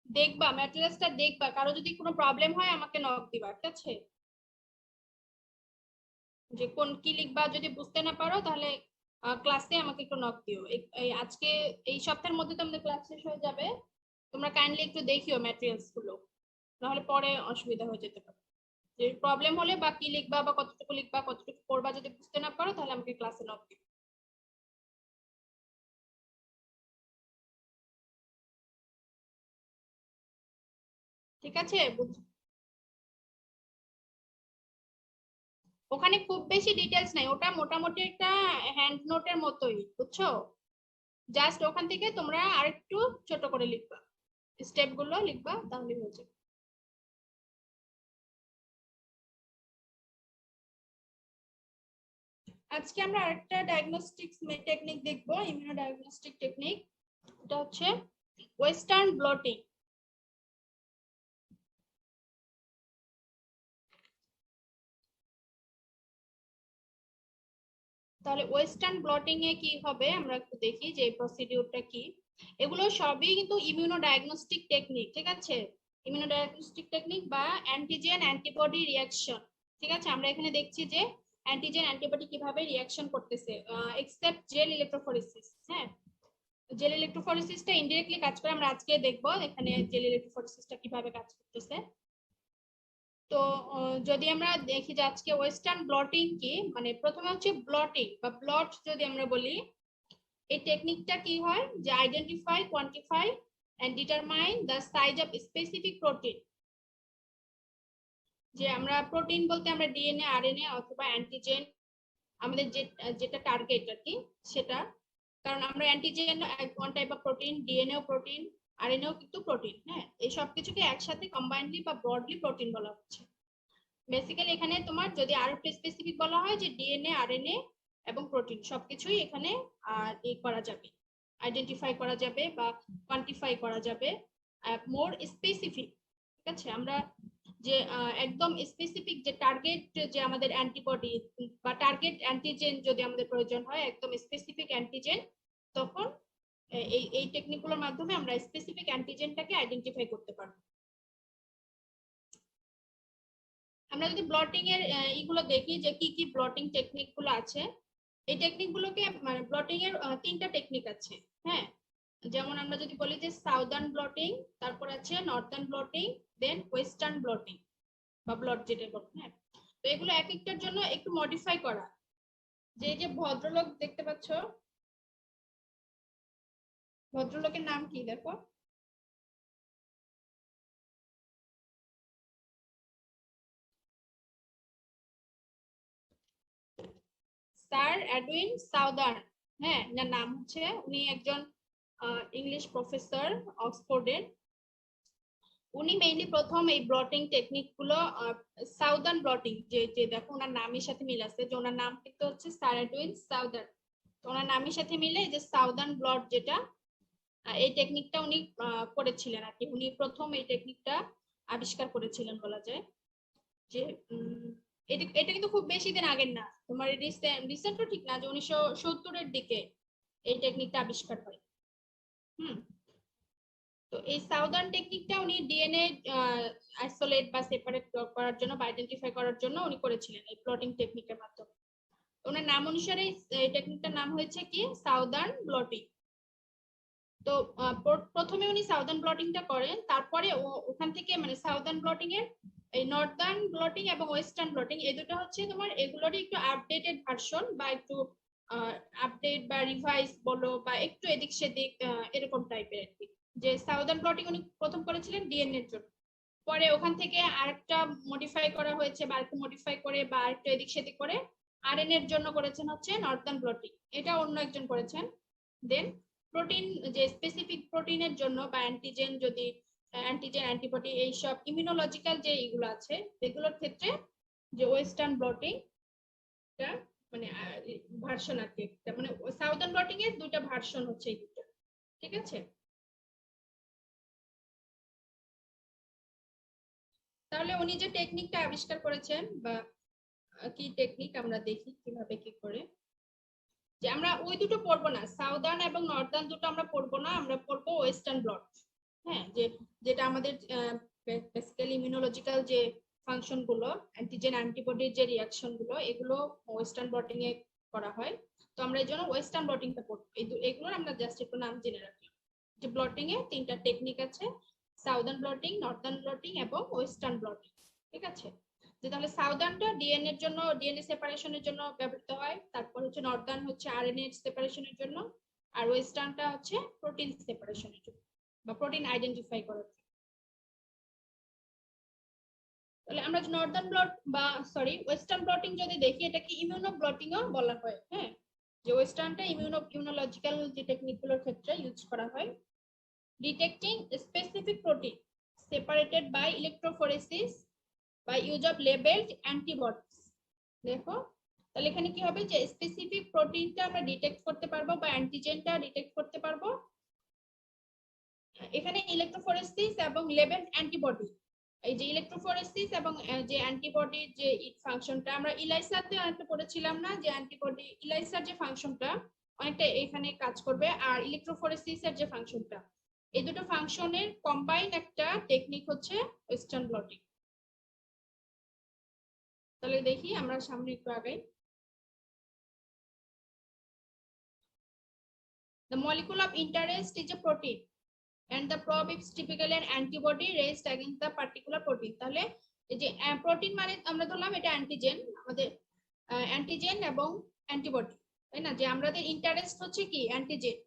দেখবা ম্যাটেরিয়ালসটা দেখবা, কারো যদি কোনো প্রবলেম হয় আমাকে নক দিবা, ঠিক আছে? যে কোন কি লিখবা যদি বুঝতে না পারো তাহলে ক্লাসে আমাকে একটু নক দিও। এই আজকে এই সপ্তাহের মধ্যে তো আমাদের ক্লাস শেষ হয়ে যাবে, তোমরা কাইন্ডলি একটু দেখিও ম্যাটেরিয়ালস গুলো, নাহলে পরে অসুবিধা হয়ে যেতে পারে। যে প্রবলেম হলে বা কি লিখবা বা কতটুকু লিখবা কতটুকু পড়বা যদি বুঝতে না পারো তাহলে আমাকে ক্লাসে নক দিও। ঠিক আছে? ওখানে খুব বেশি ডিটেলস নাই, ওটা মোটামুটি একটা হ্যান্ড নোটের মতোই, বুঝছো? জাস্ট ওখান থেকে তোমরা আরেকটু ছোট করে লিখবা, স্টেপ গুলো লিখবা তাহলে হয়ে যাবে। আজকে আমরা আরেকটা ডায়াগনস্টিক্স টেকনিক দেখবো, ইমিউনো ডায়াগনস্টিক টেকনিক। এটা হচ্ছে ওয়েস্টার্ন ব্লটিং। তাহলে ওয়েস্টার্ন ব্লটিং এ কি হবে আমরা একটু দেখি যে প্রসিডিউরটা কি। এগুলো সবই কিন্তু ইমিউনো ডায়াগনস্টিক টেকনিক, ঠিক আছে? ইমিউনো ডায়াগনস্টিক টেকনিক বা অ্যান্টিজেন অ্যান্টিবডি রিঅ্যাকশন। ঠিক আছে, আমরা এখানে দেখছি যে অ্যান্টিজেন অ্যান্টিবডি কিভাবে রিঅ্যাকশন করতেছে, এক্সেপ্ট জেল ইলেক্ট্রোফোরেসিস। হ্যাঁ, জেল ইলেক্ট্রোফোরেসিসটা ইনডিরেক্টলি কাজ করে, আমরা আজকে দেখবো এখানে জেল ইলেক্ট্রোফোরেসিসটা কিভাবে কাজ করতেছে। তো যদি আমরা দেখি যে আজকে ওয়েস্টার্ন ব্লটিং কি, মানে প্রথমে হচ্ছে ব্লটিং বা ব্লট যদি আমরা বলি, এই টেকনিকটা কি হয় যে identify quantify and determine the size of specific protein. যে আমরা প্রোটিন বলতে আমরা ডিএনএ আরএনএ অথবা অ্যান্টিজেন, আমাদের যেটা টার্গেট আর কি সেটা। কারণ আমরা antigen one type of protein, ডিএনএও প্রোটিন, আরএনএও কিন্তু প্রোটিন। হ্যাঁ, এই সব কিছুকে একসাথে কম্বাইন্ডলি বা ব্রডলি প্রোটিন বলা হচ্ছে। বেসিক্যালি এখানে তোমার যদি আরো একটু স্পেসিফিক বলা হয় যে ডিএনএ আরএনএ এবং প্রোটিন সবকিছুই এখানে এই করা যাবে, আইডেন্টিফাই করা যাবে বা কোয়ান্টিফাই করা যাবে মোর স্পেসিফিক। ঠিক আছে, আমরা যে একদম স্পেসিফিক যে টার্গেট, যে আমাদের অ্যান্টিবডি বা টার্গেট অ্যান্টিজেন যদি আমাদের প্রয়োজন হয় একদম স্পেসিফিক অ্যান্টিজেন, তখন এই টেকনিকগুলোর মাধ্যমে আমরা স্পেসিফিক অ্যান্টিজেনটাকে আইডেন্টিফাই করতে পারবো। আমরা যদি ব্লটিং এর এইগুলো দেখি যে কি কি ব্লটিং টেকনিক গুলো আছে, এই টেকনিক গুলোকে মানে ব্লটিং এর তিনটা টেকনিক আছে। হ্যাঁ, যেমন আমরা যদি বলি যে সাউদার্ন ব্লটিং, তারপর আছে নর্দার্ন ব্লটিং, দেন ওয়েস্টার্ন ব্লটিং বা ব্লট যেটা বলে। হ্যাঁ, তো এগুলো এক একটার জন্য একটু মডিফাই করা। যে এই যে ভদ্রলোক দেখতে পাচ্ছ, ভদ্রলোকের নাম কি দেখো? Sir Edwin southern. হ্যাঁ, যার নাম হচ্ছে, উনি একজন ইংলিশ প্রফেসর অক্সফোর্ডের। উনি মেইনলি প্রথম এই ব্লটিং টেকনিক গুলো, সাউদার্ন ব্লটিং, যে যে দেখো ওনার নামের সাথে মিল আছে, যে ওনার নাম কিন্তু হচ্ছে স্যার এডউইন সাউদার্ন। তো ওনার নামের সাথে মিলে যে সাউদার্ন ব্লট যেটা, এই টেকনিকটা উনি করেছিলেন আর কি। উনি প্রথম এই টেকনিকটা আবিষ্কার করেছিলেন বলা যায়। যে এটা এটা কিন্তু খুব বেশি দিন আগের না, তোমার রিসেন্টও ঠিক না, যে 1970-এর দিকে এই টেকনিকটা আবিষ্কার হয়। হুম, তো এই সাউদার্ন টেকনিকটা উনি ডিএনএ আইসোলেট বা সেপারেট করার জন্য বা আইডেন্টিফাই করার জন্য উনি করেছিলেন এই প্লটিং টেকনিকের মাধ্যমে। ওনার নাম অনুসারে এই টেকনিকটার নাম হয়েছে কি সাউদার্ন ব্লটিং। তো প্রথমে উনি সাউদার্ন ব্লটিংটা করেন, তারপরে ওখান থেকে মানে সাউদার্ন ব্লটিং এর এই নর্দার্ন ব্লটিং এবং ওয়েস্টার্ন ব্লটিং এই দুটো হচ্ছে তোমার এগুলোরই একটু আপডেটেড ভার্সন বা একটু আপডেট বা রিভাইজ বলো বা একটু এদিক সেদিক এরকম টাইপের আর কি। যে সাউদার্ন ব্লটিং উনি প্রথম করেছিলেন ডিএনএ এর জন্য, পরে ওখান থেকে আরেকটা মডিফাই করা হয়েছে বা আরেকটু মডিফাই করে বা আরেকটু এদিক সেদিক করে আরএনএ এর জন্য করেছেন হচ্ছে নর্দার্ন ব্লটিং, এটা অন্য একজন করেছেন। দেন প্রোটিন, যে স্পেসিফিক প্রোটিনের জন্য বা অ্যান্টিজেন, যদি অ্যান্টিজেন অ্যান্টিবডি এইসব ইমিউনোলজিক্যাল যে এইগুলো আছে এগুলোর ক্ষেত্রে যে ওয়েস্টার্ন ব্লটিং মানে ভার্সন আর কি, মানে সাউদার্ন ব্লটিং এর দুইটা ভার্সন হচ্ছে এই দুটো। ঠিক আছে, তাহলে উনি যে টেকনিকটা আবিষ্কার করেছেন বা কি টেকনিক আমরা দেখি কিভাবে কি করে। যে আমরা ওই দুটো পড়বো না, সাউদার্ন এবং নর্দার্ন দুটো আমরা পড়বো না, আমরা পড়বো ওয়েস্টার্ন ব্লট। হ্যাঁ, যেটা আমাদের বেসিক্যালি ইমিউনোলজিক্যাল যে ফাংশন গুলো, অ্যান্টিজেন অ্যান্টিবডির যে রিঅ্যাকশন গুলো, এগুলো ওয়েস্টার্ন ব্লটিং এ করা হয়। তো আমরা এই জন্য ওয়েস্টার্ন ব্লটিংটা পড়বো। এগুলোর আমরা জাস্ট একটু নাম জেনে রাখলাম যে ব্লটিং এ 3টা টেকনিক আছে, সাউদার্ন ব্লটিং, নর্দার্ন ব্লটিং এবং ওয়েস্টার্ন ব্লটিং। ঠিক আছে, যে তাহলে সাউদার্নটা ডিএনএ এর জন্য, ডিএনএ সেপারেশনের জন্য ব্যবহৃত হয়। তারপর হচ্ছে নর্দার্ন হচ্ছে আরএনএ সেপারেশনের জন্য, আর ওয়েস্টার্নটা হচ্ছে প্রোটিন সেপারেশনের জন্য বা প্রোটিন আইডেন্টিফাই করার জন্য। তাহলে আমরা নর্দার্ন ব্লট বা সরি ওয়েস্টার্ন ব্লটিং যদি দেখি, এটাকে ইমিউনো ব্লটিংও বলা হয়। হ্যাঁ, যে ওয়েস্টার্নটা ইমিউনোলজিক্যাল যে টেকনিকগুলোর ক্ষেত্রে ইউজ করা হয়। Detecting specific protein separated by electrophoresis by use of labelled antibodies. দেখো, তাহলে এখানে কি হবে, যে স্পেসিফিক প্রোটিনটা আমরা ডিটেক্ট করতে পারবো বা অ্যান্টিজেনটা ডিটেক্ট করতে পারবো। এখানে ইলেকট্রোফোরেসিস এবং লেবেলড অ্যান্টিবডি, এই যে ইলেকট্রোফোরেসিস এবং যে অ্যান্টিবডি যে ফাংশনটা আমরা ইলাইসাতে অনেকটা পড়েছিলাম না, যে অ্যান্টিবডি ইলাইসার যে ফাংশনটা অনেকটা এখানে কাজ করবে, আর ইলেকট্রোফোরেসিস এর যে ফাংশনটা, এই দুটো ফাংশনের কম্বাইন একটা টেকনিক হচ্ছে ওয়েস্টার্ন ব্লটিং। তাহলে দেখি আমরা সামনে একটু আগাই। The molecule of interest is a protein and the probe is typically an antibody raised against the particular protein. তাহলে এই যে প্রোটিন মানে আমরা ধরলাম এটা অ্যান্টিজেন, আমাদের অ্যান্টিজেন এবং অ্যান্টিবডি, তাই না? যে আমাদের ইন্টারেস্ট হচ্ছে কি অ্যান্টিজেন।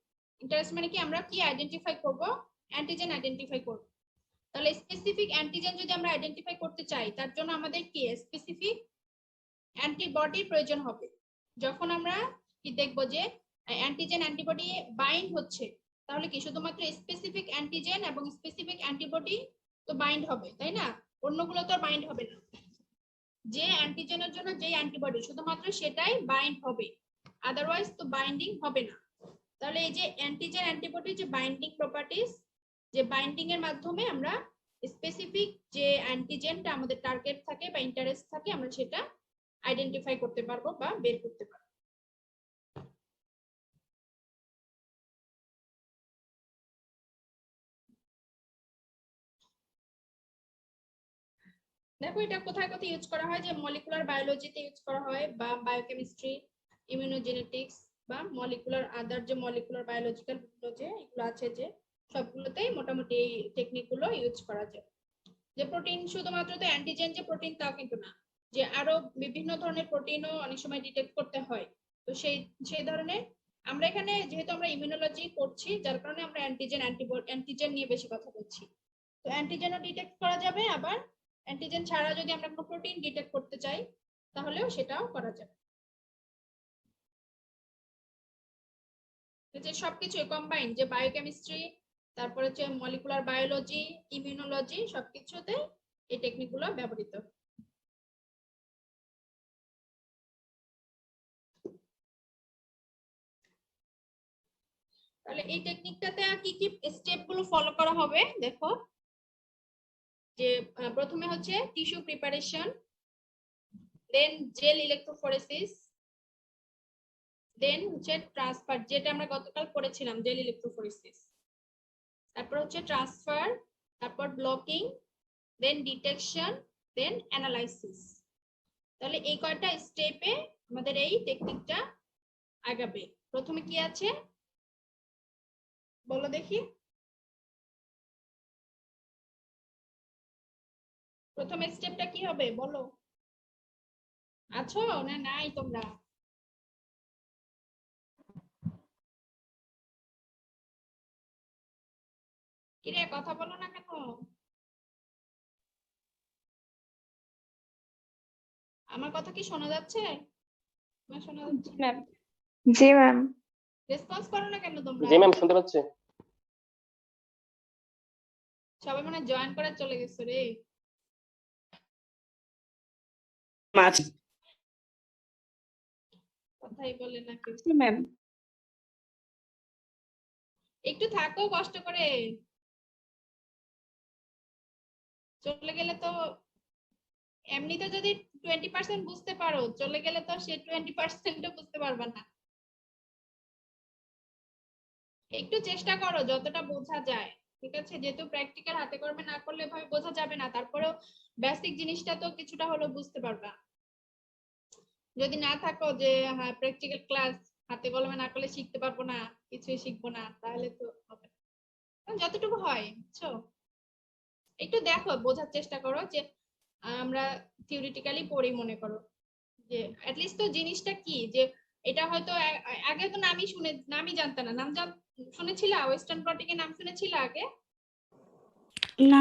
ইন্টারেস্ট মানে কি, আমরা কি আইডেন্টিফাই করব, অ্যান্টিজেন আইডেন্টিফাই করব। তাহলে স্পেসিফিক অ্যান্টিজেন যদি আমরা আইডেন্টিফাই করতে চাই, তার জন্য আমাদের কি স্পেসিফিক অ্যান্টিবডির প্রয়োজন হবে। যখন আমরা কি দেখব যে অ্যান্টিজেন অ্যান্টিবডি বাইন্ড হচ্ছে, তাহলে কি শুধুমাত্র স্পেসিফিক অ্যান্টিজেন এবং স্পেসিফিক অ্যান্টিবডি তো বাইন্ড হবে, তাই না? অন্যগুলো তো বাইন্ড হবে না। যে অ্যান্টিজেনের জন্য যে অ্যান্টিবডি শুধুমাত্র সেটাই বাইন্ড হবে, আদারওয়াইজ তো বাইন্ডিং হবে না। তাহলে এই যে অ্যান্টিজেন অ্যান্টিবডি যে বাইন্ডিং প্রপার্টিজ, যে বাইন্ডিং এর মাধ্যমে আমরা স্পেসিফিক যে অ্যান্টিজেনটা আমাদের টার্গেট থাকে বা ইন্টারেস্ট থাকে, আমরা সেটা আইডেন্টিফাই করতে পারবো বা বের করতে পারবো। দেখো, এটা কোথায় কোথায় ইউজ করা হয়, যে মলিকুলার বায়োলজিতে ইউজ করা হয়, বা বায়োকেমিস্ট্রি, ইমিউনোজেনেটিক্স, বা মলিকুলার আদার যে মলিকুলার বায়োলজিক্যাল যে এগুলো আছে, যে সবগুলোতেই মোটামুটি এই টেকনিক গুলো ইউজ করা যায়। যে প্রোটিন শুধুমাত্র তো অ্যান্টিজেন যে প্রোটিন তাও কিন্তু না, যে আরো বিভিন্ন ধরনের প্রোটিনও অনেক সময় ডিটেক্ট করতে হয়। তো সেই ধরনের আমরা এখানে যেহেতু আমরা ইমিউনোলজি করছি, যার কারণে আমরা অ্যান্টিজেন নিয়ে বেশি কথা বলছি। তো অ্যান্টিজেনও ডিটেক্ট করা যাবে, আবার অ্যান্টিজেন ছাড়া যদি আমরা কোনো প্রোটিন ডিটেক্ট করতে চাই, তাহলেও সেটাও করা যাবে। যে সবকিছু কম্বাইন, যে বায়োকেমিস্ট্রি, তারপরে হচ্ছে মলিকুলার বায়োলজি, ইমিউনোলজি, সবকিছুতে এই টেকনিকগুলো ব্যবহৃত। তাহলে এই টেকনিকটাতে কি কি স্টেপ গুলো ফলো করা হবে দেখো, যে প্রথমে হচ্ছে টিস্যু প্রিপারেশন, দেন জেল ইলেকট্রোফোরেসিস, দেন হচ্ছে ট্রান্সফার, যেটা আমরা গতকাল পড়েছিলাম জেল ইলেকট্রোফোরেসিস, তারপর হচ্ছে ট্রান্সফার, তারপর ব্লকিং, দেন ডিটেকশন, দেন অ্যানালাইসিস। তাহলে এই কয়টা স্টেপে আমাদের এই টেকনিকটা আগাবে। প্রথমে কি আছে বলো দেখি, প্রথম স্টেপটা কি হবে বলো, আছো না নাই তোমরা? কিরে কথা বলো না কেন? আমার কথা কি শোনা যাচ্ছে? না শোনা যাচ্ছে? ম্যাম। জি ম্যাম। রেসপন্স করো না কেন তোমরা? জি ম্যাম, শুনতে পাচ্ছি। সবাই মানে জয়েন করে চলে গেছে রে। কথাই বলে না কেউ। ম্যাম। একটু থাকো কষ্ট করে, চলে গেলে তো এমনিতে যদি 20% বুঝতে পারো, চলে গেলে তো সে 20% বুঝতে পারবে না। একটু চেষ্টা করো যতটা বোঝা যায়, ঠিক আছে, যেহেতু প্র্যাকটিক্যাল হাতে কলমে না করলে এভাবে বোঝা যাবে না, তারপরেও বেসিক জিনিসটা তো কিছুটা হলেও বুঝতে পারবা। যদি না থাকো যে হ্যাঁ প্র্যাকটিক্যাল ক্লাস হাতে কলমে না করলে শিখতে পারবো না, কিছুই শিখবো না, তাহলে তো হবে না। যতটুকু হয় বুঝছো, একটু দেখো, বোঝার চেষ্টা করো যে আমরা থিওরিটিক্যালি পড়ি, মনে করো যে অ্যাটলিস্ট তো জিনিসটা কি, যে এটা হয়তো আগে তো নামই জানতা না, শুনেছিলা? ওয়েস্টার্ন ব্লটিং এর নাম শুনেছিলা আগে? না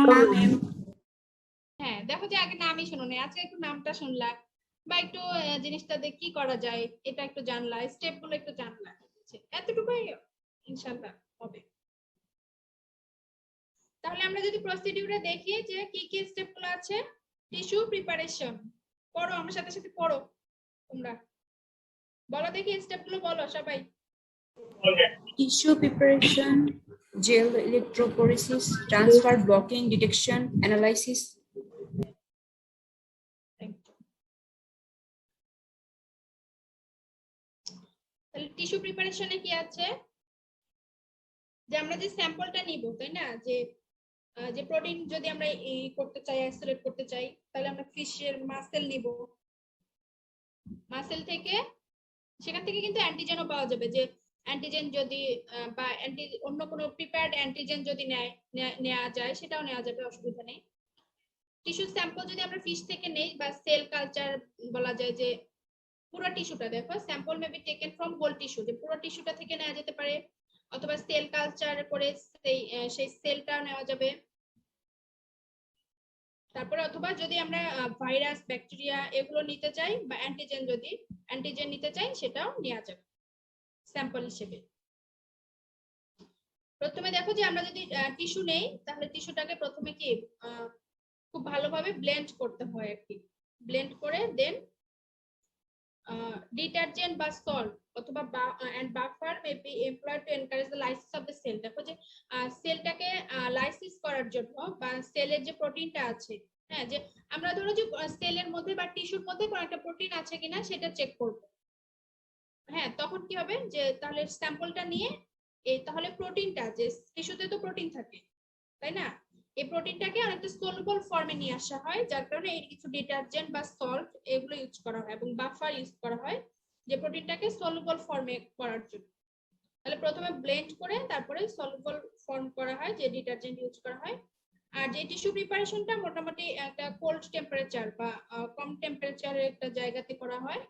হ্যাঁ, দেখো যে আগে নামই শুনো না, আজকে একটু নামটা শুনলা, বা একটু জিনিসটা দিয়ে কি করা যায় এটা একটু জানলা, স্টেপ গুলো একটু জানলা, এতটুকুই ইনশাআল্লাহ হবে। তাহলে আমরা যদি প্রসিডিউরে দেখি যে কি কি স্টেপ গুলো আছে। টিস্যু প্রিপারেশন, পড়ো আমার সাথে সাথে পড়ো তোমরা, বলো দেখি স্টেপ গুলো বলো সবাই। Tissue preparation, gel electrophoresis, transfer blocking, detection, analysis. তাহলে টিস্যু প্রিপারেশনে কি আছে, যে আমরা যে স্যাম্পলটা নিব, তাই না, যে প্রোটিন যদি আমরা করতে চাই, আইসোলেট করতে চাই, তাহলে আমরা ফিশের মাসেল নিব, মাসেল থেকে সেখান থেকে কিন্তু অ্যান্টিজেনও পাওয়া যাবে, যে অ্যান্টিজেন যদি বা অন্য কোনো প্রিপেয়ার্ড অ্যান্টিজেন যদি নেওয়া যায় সেটাও নেওয়া যাবে, অসুবিধা নেই। টিস্যু স্যাম্পল যদি আমরা ফিশ থেকে নেই বা সেল কালচার বলা যায়, যে পুরো টিস্যুটা, দেখো sample may be taken from whole tissue, যে পুরো টিস্যুটা থেকে নেওয়া যেতে পারে, অথবা সেল কালচার করে সেই সেলটা নেওয়া যাবে। তারপরে অথবা যদি আমরা ভাইরাস ব্যাকটেরিয়া এগুলো নিতে চাই, বা অ্যান্টিজেন যদি অ্যান্টিজেন নিতে চাই, সেটাও নেওয়া যাবে স্যাম্পল হিসেবে। প্রথমে দেখো যে আমরা যদি টিস্যু নেই, তাহলে টিস্যুটাকে প্রথমে কি খুব ভালোভাবে ব্লেন্ড করতে হয় আর কি, ব্লেন্ড করে দেন ডিটারজেন্ট বা সল্ট অথবা and buffer may be employed to encourage the lysis of the cell। দেখো যে সেলটাকে লাইসিস করার জন্য, বা সেলের যে প্রোটিনটা আছে, হ্যাঁ, যে আমরা ধরো যে সেলের মধ্যে বা টিস্যুর মধ্যে কোনো একটা প্রোটিন আছে কিনা সেটা চেক করব, হ্যাঁ, তখন কি হবে, যে তাহলে স্যাম্পলটা নিয়ে তাহলে প্রোটিনটা, যে টিস্যুতে তো প্রোটিন থাকে তাই না, এই প্রোটিনটাকে অনেকটা সলুবল ফর্মে নিয়ে আসা হয়, যার কারণে এই কিছু ডিটারজেন্ট বা সল্ট এগুলো ইউজ করা হয়, এবং বাফার ইউজ করা হয় যে প্রোটিনটাকে সলুবল ফর্মে করার জন্য। তাহলে প্রথমে ব্লেন্ড করে তারপরে সলুবল ফর্ম করা হয়, যে ডিটারজেন্ট ইউজ করা হয়। আর যে টিস্যু প্রিপারেশনটা মোটামুটি একটা কোল্ড টেম্পারেচার বা কম টেম্পারেচারের একটা জায়গাতে করা হয়,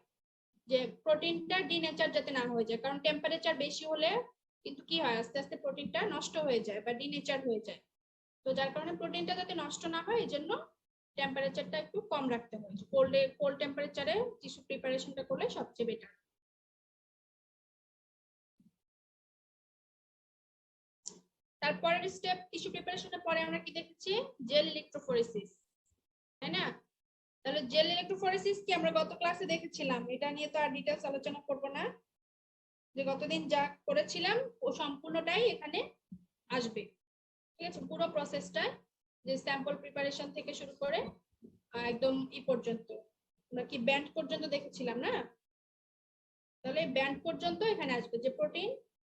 যে প্রোটিনটা ডিনেচার যাতে না হয়ে যায়, কারণ টেম্পারেচার বেশি হলে কিন্তু কি হয়, আস্তে আস্তে প্রোটিনটা নষ্ট হয়ে যায় বা ডিনেচার হয়ে যায়। তো যার কারণে প্রোটিনটা যাতে নষ্ট না হয়, এই জন্য টেম্পারেচারটা একটু কম রাখতে হয়, কোল্ড টেম্পারেচারে টিস্যু প্রিপারেশনটা করলে সবচেয়ে বেটার। তারপরের স্টেপ টিস্যু প্রিপারেশনের পরে আমরা কি দেখেছি, জেল ইলেক্ট্রোফোরেসিস, তাই না? তাহলে জেল ইলেক্ট্রোফোরেসিস কি আমরা গত ক্লাসে দেখেছিলাম, এটা নিয়ে তো আর ডিটেইলস আলোচনা করব না, যে গতদিন যা করেছিলাম ও সম্পূর্ণটাই এখানে আসবে, ঠিক আছে, পুরো প্রসেসটা, যে স্যাম্পল প্রিপারেশন থেকে শুরু করে একদম পর্যন্ত, আমরা কি ব্যান্ড পর্যন্ত দেখেছিলাম না, তাহলে ব্যান্ড পর্যন্ত এখানে আসবে, যে protein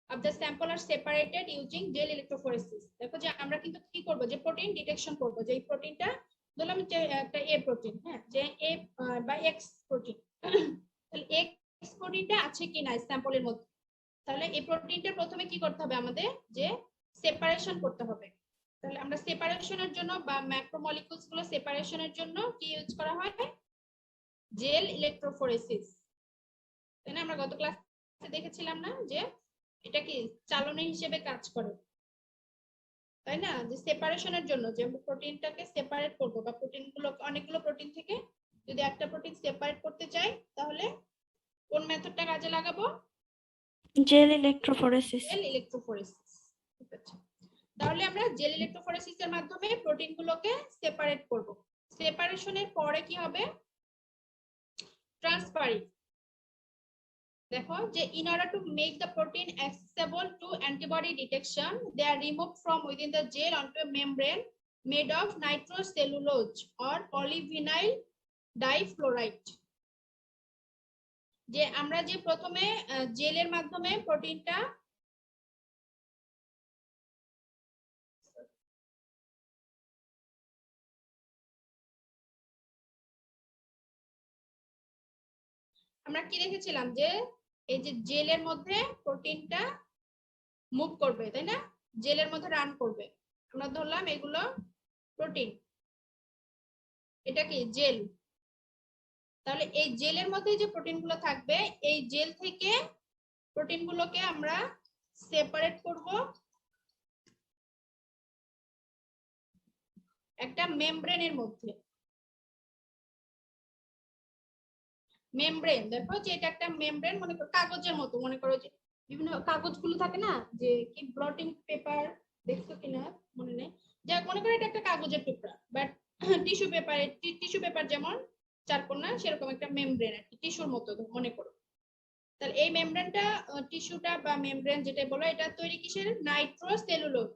of the sample are separated using gel electrophoresis. দেখো যে আমরা কিন্তু কি করব, যে প্রোটিন ডিটেকশন করব, যে এই প্রোটিনটা ধরলাম যে একটা এ প্রোটিন, হ্যাঁ, যে এ বা এক্স প্রোটিন, তাহলে এক্স প্রোটিনটা আছে কিনা স্যাম্পলের মধ্যে, তাহলে এই প্রোটিনটা প্রথমে কি করতে হবে আমাদের, যে সেপারেশন করতে হবে। তাহলে আমরা সেপারেশনের জন্য বা ম্যাক্রোমলিকিউলস গুলো সেপারেশনের জন্য কি ইউজ করা হয়, জেল ইলেক্ট্রোফোরেসিস, তাই না? আমরা গত ক্লাসে দেখেছিলাম না, যে এটা কি চালনী হিসেবে কাজ করে, তাই না, যে সেপারেশনের জন্য, যে প্রোটিনটাকে সেপারেট করব, বা প্রোটিনগুলো অনেকগুলো প্রোটিন থেকে যদি একটা প্রোটিন সেপারেট করতে চাই, তাহলে কোন মেথডটা কাজে লাগাবো, জেল ইলেক্ট্রোফোরেসিস। জেল ইলেক্ট্রোফোরেসিস, ঠিক আছে। তাহলে আমরা জেল ইলেক্ট্রোফোরেসিসের মাধ্যমে প্রোটিনগুলোকে সেপারেট করব। সেপারেশনের পরে কি হবে, ট্রান্সফারিং। দেখো যে in order to make the protein accessible to antibody detection, they are removed from within the gel onto a membrane made of nitrocellulose or polyvinyl difluoride। যে আমরা যে প্রথমে জেলের মাধ্যমে প্রোটিনটা আমরা কি দেখেছিলাম যে এই যে জেলের মধ্যে প্রোটিনটা মুভ করবে, তাই না? জেলের মধ্যে রান করবে। আমরা ধরলাম এগুলো প্রোটিন, এটা কি জেল। তাহলে এই জেলের মধ্যে যে প্রোটিনগুলো থাকবে, এই জেল থেকে প্রোটিনগুলোকে আমরা সেপারেট করব একটা মেমব্রেনের মধ্যে। মেমব্রেন, দেখো যে এটা একটা মেমব্রেন, মনে করো কাগজের মতো, মনে করো যে বিভিন্ন কাগজগুলো থাকে না, যে কি ব্লটিং পেপার, দেখছো কিনা মনে নেই, যা মনে করো এটা একটা কাগজের টুকরা, বাট টিস্যু পেপার যেমন চারকোনা, সেরকম একটা মেমব্রেন আর কি, টিস্যুর মতো মনে করো। তাহলে এই মেমব্রেনটা, টিস্যুটা বা মেমব্রেন যেটা বলো, এটা তৈরি কিসের? নাইট্রোসেলুলোজ।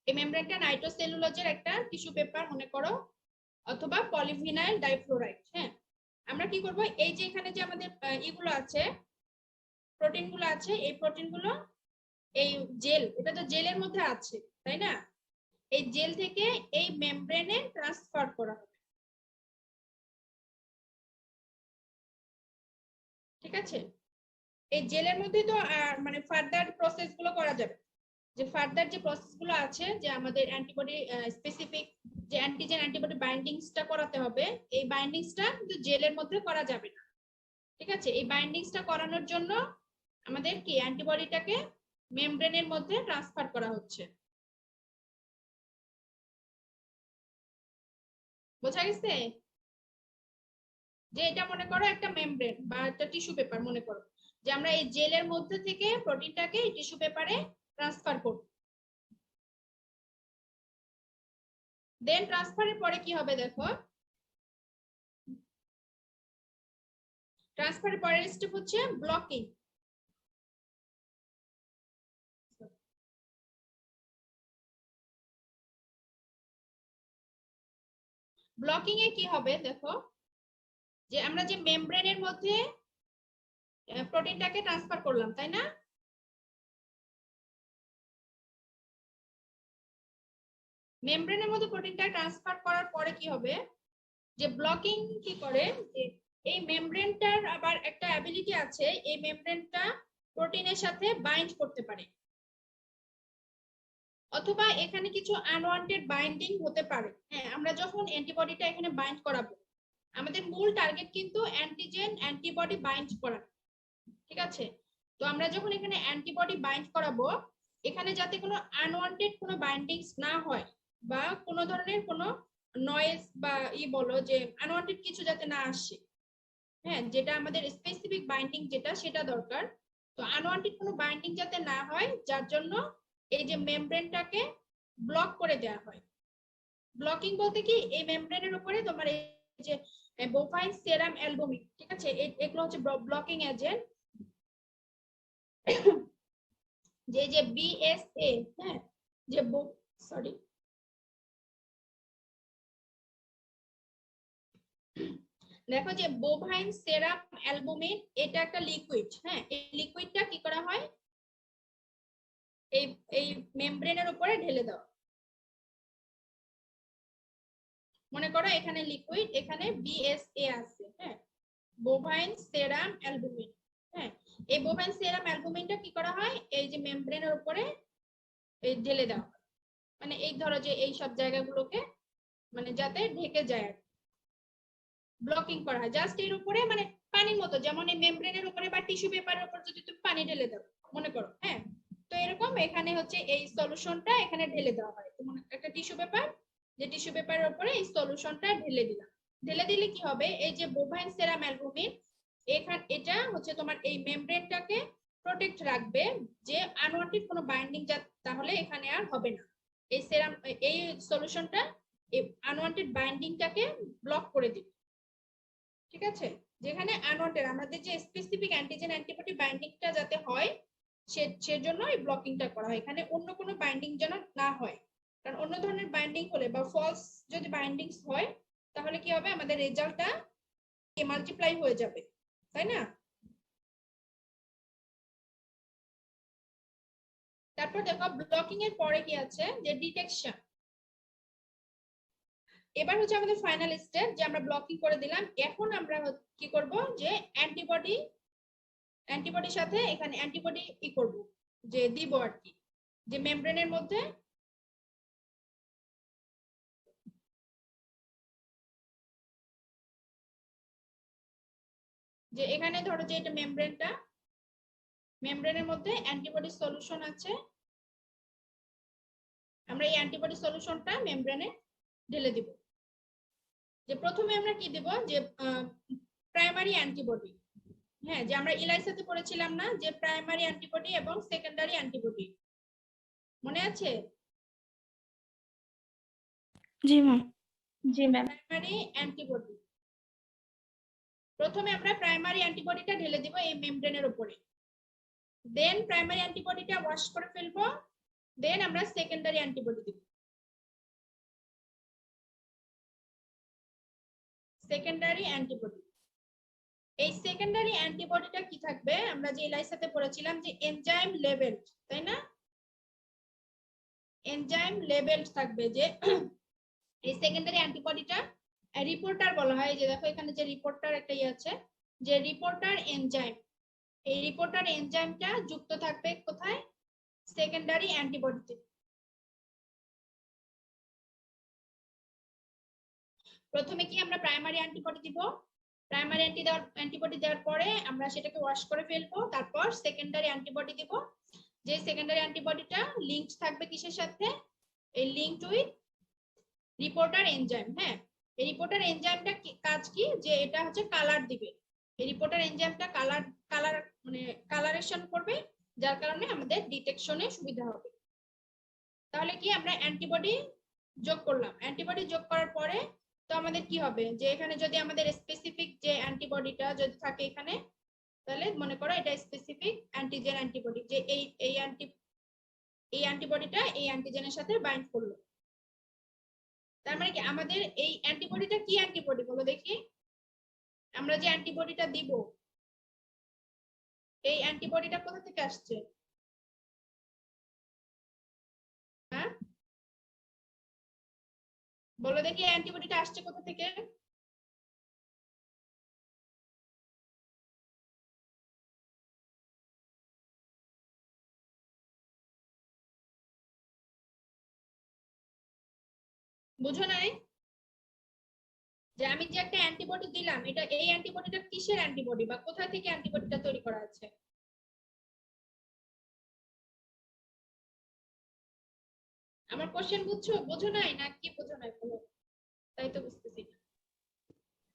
এই মেমব্রেনটা নাইট্রোসেলুলোজের একটা টিস্যু পেপার মনে করো, অথবা পলিভিনাইল ডাইফ্লোরাইড। হ্যাঁ, আমরা কি করব, এই যে এখানে যে আমাদের এগুলো আছে, প্রোটিনগুলো আছে, এই প্রোটিনগুলো এই জেল, এটা তো জেলের মধ্যে আছে, তাই না? এই জেল থেকে এই মেমব্রেনে ট্রান্সফার করা হবে। ঠিক আছে? এই জেলের মধ্যে তো মানে ফার্দার প্রসেস গুলো করা যাবে, যে ফার্দার যে প্রসেস গুলো আছে, যে আমাদের অ্যান্টিবডি স্পেসিফিক যে অ্যান্টিজেন অ্যান্টিবডি বাইন্ডিংসটা করাতে হবে, এই বাইন্ডিংসটা কিন্তু জেলের মধ্যে করা যাবে না। ঠিক আছে? এই বাইন্ডিংসটা করানোর জন্য আমাদের কি অ্যান্টিবডিটাকে মেমব্রেনের মধ্যে ট্রান্সফার করা হচ্ছে। বোঝা গেছে? যে এটা মনে করো একটা মেমব্রেন বা একটা টিস্যু পেপার, মনে করো যে আমরা এই জেলের মধ্যে থেকে প্রোটিনটাকে এই টিস্যু পেপারে ট্রান্সফার করব। দেন ট্রান্সফারের পরে কি হবে দেখো, ট্রান্সফারের পরের স্টেপ হচ্ছে ব্লকিং। ব্লকিং এ কি হবে দেখো, যে আমরা যে মেমব্রেনের মধ্যে প্রোটিনটাকে ট্রান্সফার করলাম, তাই না? মেমব্রেনের মধ্যে প্রোটিনটা ট্রান্সফার করার পরে কি হবে, যে ব্লকিং কি করে, যে এই মেমব্রেনটার আবার একটা অ্যাবিলিটি আছে, এই মেমব্রেনটা প্রোটিনের সাথে বাইন্ড করতে পারে, অথবা এখানে কিছু আনওয়ান্টেড বাইন্ডিং হতে পারে। হ্যাঁ, আমরা যখন অ্যান্টিবডিটা এখানে বাইন্ড করাবো, আমাদের মূল টার্গেট কিন্তু অ্যান্টিজেন অ্যান্টিবডি বাইন্ড করা। ঠিক আছে? তো আমরা যখন এখানে অ্যান্টিবডি বাইন্ড করাবো, এখানে যাতে কোনো আনওয়ান্টেড কোনো বাইন্ডিংস না হয়, বা কোনো ধরনের কোনো নয়েজ বা বলো যে আনওয়ান্টেড কিছু যাতে না আসে। হ্যাঁ, যেটা আমাদের স্পেসিফিক বাইন্ডিং যেটা, সেটা দরকার। তো আনওয়ান্টেড কোনো বাইন্ডিং যাতে না হয়, যার জন্য এই যে মেমব্রেনটাকে ব্লক করে দেওয়া হয়। ব্লকিং বলতে কি, এই মেমব্রেনের উপরে তোমার এই যে বোফাইন সেরাম অ্যালবুমিন, ঠিক আছে, এগুলো হচ্ছে ব্লকিং এজেন্ট। যে যে বিএসএ, হ্যাঁ, যে সরি, দেখো যে বোভাইন সেরাম অ্যালবুমিন, এটা একটা লিকুইড। হ্যাঁ, এই লিকুইডটা কি করা হয়, এই এই মেমব্রেনের উপরে ঢেলে দাও। মনে করো এখানে লিকুইড, এখানে বিএসএ আছে। হ্যাঁ, বোভাইন সেরাম অ্যালবুমিন। হ্যাঁ, এই বোভাইন সেরাম অ্যালবুমিনটা কি করা হয়, এই যে মেমব্রেনের উপরে এই ঢেলে দেওয়া হয়। মানে এই ধরো যে এই সব জায়গাগুলোকে মানে যাতে ঢেকে যায়, ব্লকিং করা হয় জাস্ট এর উপরে, মানে পানির মতো, যেমন এই মেমব্রেনের উপরে বা টিস্যু পেপারের উপর যদি তুমি পানি ঢেলে দাও, মনে করো। হ্যাঁ, তো এরকম এখানে হচ্ছে এই সলিউশনটা এখানে ঢেলে দেওয়া হয়। তোমার একটা টিস্যু পেপার, যে টিস্যু পেপারের উপরে এই সলিউশনটা ঢেলে দিলাম। ঢেলে দিলে কি হবে, এই যে বোভাইন সেরাম অ্যালবুমিন, এটা হচ্ছে তোমার এই মেমব্রেনটাকে প্রোটেক্ট রাখবে, যে আনওয়ান্টেড কোনো বাইন্ডিং তাহলে এখানে আর হবে না। এই সেরাম, এই সলিউশনটা এই আনওয়ান্টেড বাইন্ডিংটাকে ব্লক করে দিবে। ঠিক আছে? যেখানে আনওয়ান্টেড আমাদের যে স্পেসিফিক অ্যান্টিজেন অ্যান্টিবডি বাইন্ডিংটা যাতে হয়, সেজন্য এই ব্লকিংটা করা হয়। এখানে অন্য কোনো বাইন্ডিং যেন না হয়, কারণ অন্য ধরনের বাইন্ডিং হলে বা ফলস যদি বাইন্ডিংস হয়, তাহলে কি হবে, আমাদের রেজাল্টটা মাল্টিপ্লাই হয়ে যাবে, তাই না? তারপর দেখো ব্লকিং এর পরে কি আছে, যে ডিটেকশন। এবার হচ্ছে আমাদের ফাইনাল স্টেপ যে আমরা ব্লকিং করে দিলাম। এখন আমরা কি করব যে অ্যান্টিবডির সাথে এখানে অ্যান্টিবডি কি করব যে দিব আর কি, যে মেমব্রেনের মধ্যে যে এখানে ধরো যে এটা মেমব্রেনের মধ্যে অ্যান্টিবডি সলিউশন আছে, আমরা এই অ্যান্টিবডি সলিউশনটা মেমব্রেনে ঢেলে দিব। যে প্রথমে আমরা কি দেব যে প্রাইমারি অ্যান্টিবডি, হ্যাঁ যে আমরা ইলাইসাতে পড়েছিলাম না যে প্রাইমারি অ্যান্টিবডি এবং সেকেন্ডারি অ্যান্টিবডি, মনে আছে? জি ম্যাম। জি ম্যাম। প্রাইমারি অ্যান্টিবডি, প্রথমে আমরা প্রাইমারি অ্যান্টিবডিটা ঢেলে দিব এই মেমব্রেনের উপরে, দেন প্রাইমারি অ্যান্টিবডিটা ওয়াশ করে ফেলবো, দেন আমরা সেকেন্ডারি অ্যান্টিবডি দিব। সেকেন্ডারি অ্যান্টিবডি, এই সেকেন্ডারি অ্যান্টিবডিটা কি থাকবে, আমরা যে ইলাইসাতে পড়েছিলাম যে এনজাইম লেভেল, তাই না? এনজাইম লেভেল থাকবে, যে এই সেকেন্ডারি অ্যান্টিবডিটা রিপোর্টার বলা হয়। যে দেখো এখানে যে রিপোর্টার একটা আছে, যে রিপোর্টার এনজাইম, এই রিপোর্টার এনজাইমটা যুক্ত থাকবে কোথায়? সেকেন্ডারি অ্যান্টিবডিতে। প্রথমে কি আমরা প্রাইমারি অ্যান্টিবডি দিব, প্রাইমারি অ্যান্টিবডি দেওয়ার পরে আমরা সেটাকে ওয়াশ করে ফেলবো, তারপর সেকেন্ডারি অ্যান্টিবডি দিব, যে সেকেন্ডারি অ্যান্টিবডিটা লিংকড থাকবে কিসের সাথে? এই লিংকড উইথ রিপোর্টার এনজাইম। হ্যাঁ, এই রিপোর্টার এনজাইমটা কাজ কি, যে এটা হচ্ছে কালার দিবে, এই রিপোর্টার এনজাইমটা কালার মানে কালারেশন করবে, যার কারণে আমাদের ডিটেকশনে সুবিধা হবে। তাহলে কি আমরা অ্যান্টিবডি যোগ করলাম, অ্যান্টিবডি যোগ করার পরে তো আমাদের কি হবে, যে এখানে যদি আমাদের স্পেসিফিক যে অ্যান্টিবডিটা যদি থাকে এখানে, তাহলে মনে করো এটা স্পেসিফিক অ্যান্টিজেন অ্যান্টিবডি, যে এই অ্যান্টিবডিটা এই অ্যান্টিজেনের সাথে বাইন্ড করলো। তার মানে কি আমাদের এই অ্যান্টিবডিটা কি অ্যান্টিবডি বলো দেখি, আমরা যে অ্যান্টিবডিটা দিব এই অ্যান্টিবডিটা কোথা থেকে আসছে? হ্যাঁ বলো দেখি অ্যান্টিবডিটা আসছে কোথা থেকে? বুঝো নাই যে আমি যে একটা অ্যান্টিবডি দিলাম, এটা এই অ্যান্টিবডিটা কিসের অ্যান্টিবডি বা কোথা থেকে অ্যান্টিবডিটা তৈরি করা আছে? আমার কোশ্চেন বুঝো নাই না কি বুঝো নাই বলো, তাই তো বুঝতেছি না।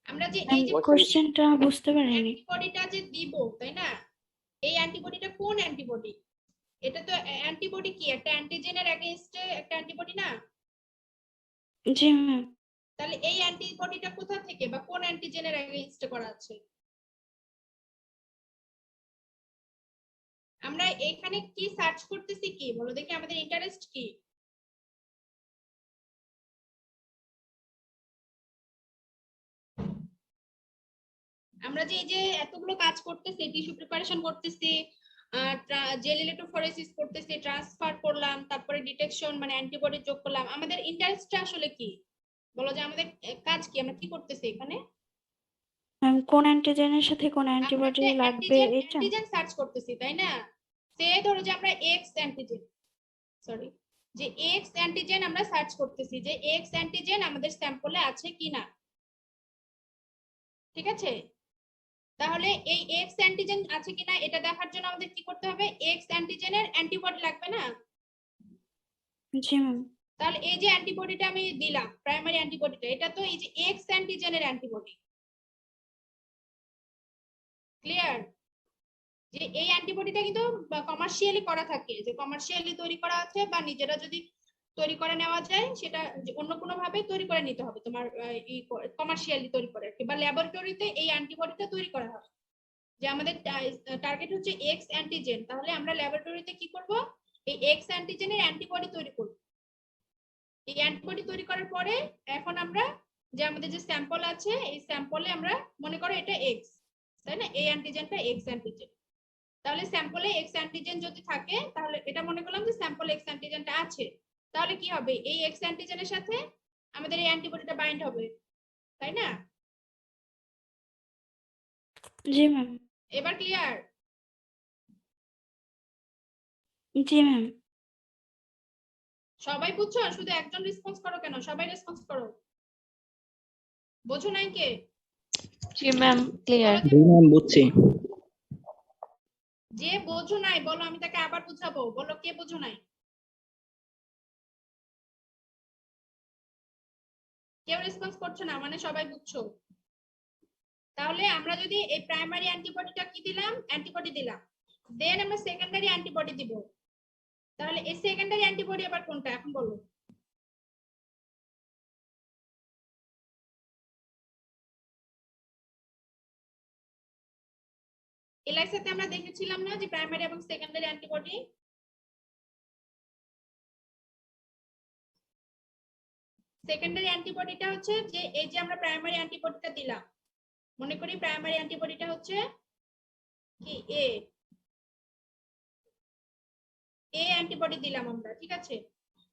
আমরা যে এই যে কোশ্চেনটা বুঝতে পারিনি। অ্যান্টিবডিটা যে দিব, তাই না, এই অ্যান্টিবডিটা কোন অ্যান্টিবডি? এটা তো অ্যান্টিবডি কি একটা অ্যান্টিজেনের এগেইনস্টে একটা অ্যান্টিবডি না? জি ম্যাম। তাহলে এই অ্যান্টিবডিটা কোথা থেকে বা কোন অ্যান্টিজেনের এগেইনস্টে করা আছে? আমরা এখানে কি সার্চ করতেছি কি বলো দেখি, আমাদের ইন্টারেস্ট কি? আমরা যে এই যে এতগুলো কাজ করতেছি, টিস্যু প্রিপারেশন করতেছি, জেল ইলেক্ট্রোফোরেসিস করতেছি, ট্রান্সফার করলাম, তারপরে ডিটেকশন মানে অ্যান্টিবডি যোগ করলাম, আমাদের ইন্টারেস্টটা আসলে কি বলো, যে আমাদের কাজ কি, আমরা কি করতেছি এখানে? ম্যাম কোন অ্যান্টিজেনের সাথে কোন অ্যান্টিবডি লাগবে এটা? অ্যান্টিজেন সার্চ করতেছি, তাই না? সে ধরো যে আমরা এক্স অ্যান্টিজেন, সরি, যে এক্স অ্যান্টিজেন আমরা সার্চ করতেছি, যে এক্স অ্যান্টিজেন আমাদের স্যাম্পলে আছে কিনা, ঠিক আছে? তাহলে এই এক্স অ্যান্টিজেন আছে কিনা এটা দেখার জন্য আমাদের কি করতে হবে, এক্স অ্যান্টিজেনের অ্যান্টিবডি লাগবে না? জি ম্যাম। তাহলে এই যে অ্যান্টিবডিটা আমি দিলাম প্রাইমারি অ্যান্টিবডিটা, এটা তো এই যে এক্স অ্যান্টিজেনের অ্যান্টিবডি, ক্লিয়ার? যে এই অ্যান্টিবডিটা কিন্তু কমার্শিয়ালি করা থাকে, যে কমার্শিয়ালি তৈরি করা আছে বা নিজেরা যদি তৈরি করে নেওয়া যায়, সেটা অন্য কোনো ভাবে তৈরি করে নিতে হবে তোমার, কমার্শিয়ালি তৈরি করে বা ল্যাবরেটরিতে এই অ্যান্টিবডিটা তৈরি করা হবে। যে আমাদের টার্গেট হচ্ছে এক্স অ্যান্টিজেন, তাহলে আমরা ল্যাবরেটরিতে কি করব, এই এক্স অ্যান্টিজেনের অ্যান্টিবডি তৈরি করব। এই অ্যান্টিবডি তৈরি করার পরে এখন আমরা যে আমাদের যে স্যাম্পল আছে, এই স্যাম্পলে আমরা মনে করো এটা এক্স, তাই না, এই অ্যান্টিজেনটা এক্স অ্যান্টিজেন, তাহলে স্যাম্পলে এক্স অ্যান্টিজেন যদি থাকে, তাহলে এটা মনে করলাম যে স্যাম্পলে এক্স অ্যান্টিজেনটা আছে, তাহলে কি হবে, এই এক্স অ্যান্টিজেনের সাথে আমাদের এই অ্যান্টিবডিটা বাইন্ড হবে, তাই না? জি ম্যাম। এবার ক্লিয়ার? জি ম্যাম। সবাই বুঝছো? শুধু একজন রেসপন্স করো কেন? সবাই রেসপন্স করো। বোঝো নাই কে? জি ম্যাম, ক্লিয়ার। বলো জি ম্যাম, বুঝছি। যে বোঝো নাই বলো, আমি তাকে আবার বুঝাবো। বলো কে বোঝো নাই? কেউ রেসপন্স করছো না, মানে সবাই বুঝছো। তাহলে আমরা যদি এই প্রাইমারি অ্যান্টিবডিটা কি দিলাম, অ্যান্টিবডি দিলাম, দেন আমরা সেকেন্ডারি অ্যান্টিবডি দিব, তাহলে এই সেকেন্ডারি অ্যান্টিবডি আবার কোনটা এখন বলো? এলআইসিতে আমরা দেখেছিলাম না যে প্রাইমারি এবং সেকেন্ডারি অ্যান্টিবডি। সেকেন্ডারি অ্যান্টিবডিটা হচ্ছে যে এই যে আমরা প্রাইমারি অ্যান্টিবডিটা দিলাম, মনে করি প্রাইমারি অ্যান্টিবডিটা হচ্ছে কি এ অ্যান্টিবডি দিলাম আমরা, ঠিক আছে।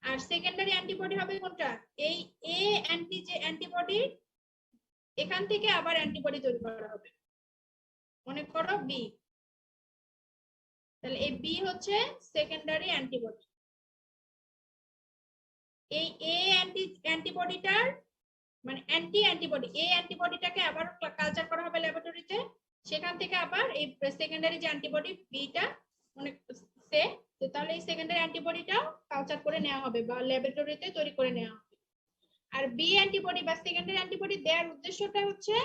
আর সেকেন্ডারি অ্যান্টিবডি হবে কোনটা? এই এ অ্যান্টিবডি, এখান থেকে আবার অ্যান্টিবডি তৈরি করা হবে, মনে করো বি। তাহলে এই বি হচ্ছে সেকেন্ডারি অ্যান্টিবডি। এই এ অ্যান্টিবডিটার মানে অ্যান্টিবডি, এই অ্যান্টিবডিটাকে আবার কালচার করা হবে ল্যাবরেটরিতে, সেখান থেকে আবার এই সেকেন্ডারি যে অ্যান্টিবডি বিটা মানে সে, তাহলে এই সেকেন্ডারি অ্যান্টিবডিটাও কালচার করে নেওয়া হবে বা ল্যাবরেটরিতে তৈরি করে নেওয়া হবে। আর বি অ্যান্টিবডি বা সেকেন্ডারি অ্যান্টিবডি দেওয়ার উদ্দেশ্যটা হচ্ছে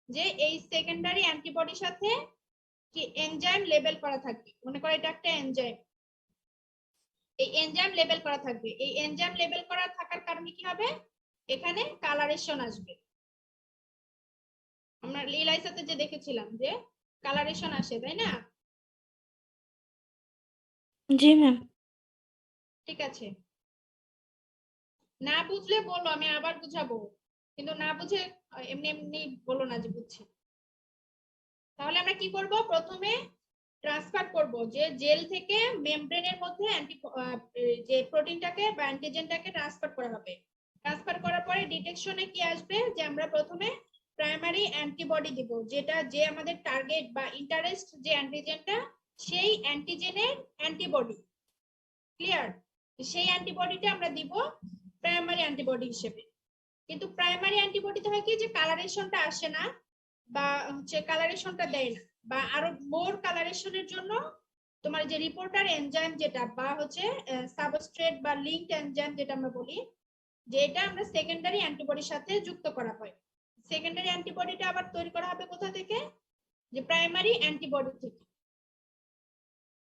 যে এই সেকেন্ডারি অ্যান্টিবডির সাথে কি এনজাইম লেবেল করা থাকবে, মনে করো এটা একটা এনজাইম, এই এনজাইম লেবেল করা থাকবে। এই এনজাইম লেবেল করা থাকার কারণে কি হবে, এখানে কালারেশন আসবে। আমরা এলআইসিতে যে দেখেছিলাম যে কালারেশন আসে, তাই না? জি ম্যাম। ঠিক আছে, না বুঝলে বলো, আমি আবার বুঝাবো, কিন্তু না বুঝে এমনি এমনি বলো না যে বুঝছি। তাহলে আমরা কি করব, প্রথমে ট্রান্সফার করব যে জেল থেকে মেমব্রেনের মধ্যে যে প্রোটিনটাকে বা অ্যান্টিজেনটাকে ট্রান্সফার করা হবে। ট্রান্সফার করার পরে ডিটেকশনে কি আসবে, যে আমরা প্রথমে প্রাইমারি অ্যান্টিবডি দিব, যেটা যে আমাদের টার্গেট বা ইন্টারেস্ট যে অ্যান্টিজেনটা, সেই অ্যান্টিজেনের অ্যান্টিবডি। ক্লিয়ার? সেই অ্যান্টিবডিটা আমরা দিব প্রাইমারি অ্যান্টিবডি হিসেবে। কিন্তু প্রাইমারি অ্যান্টিবডিতে হয় কি, যে কালারেশনটা আসে না বা হচ্ছে কালারেশনটা দেয় না, বা আরো মোর কালারেশনের জন্য তোমার যে রিপোর্টার এনজাইম যেটা বা হচ্ছে সাবস্ট্রেট বা লিঙ্কড এনজাইম যেটা আমরা বলি, যে এটা আমরা সেকেন্ডারি অ্যান্টিবডির সাথে যুক্ত করা হয়। সেকেন্ডারি অ্যান্টিবডিটা আবার তৈরি করা হবে কোথা থেকে, যে প্রাইমারি অ্যান্টিবডি থেকে।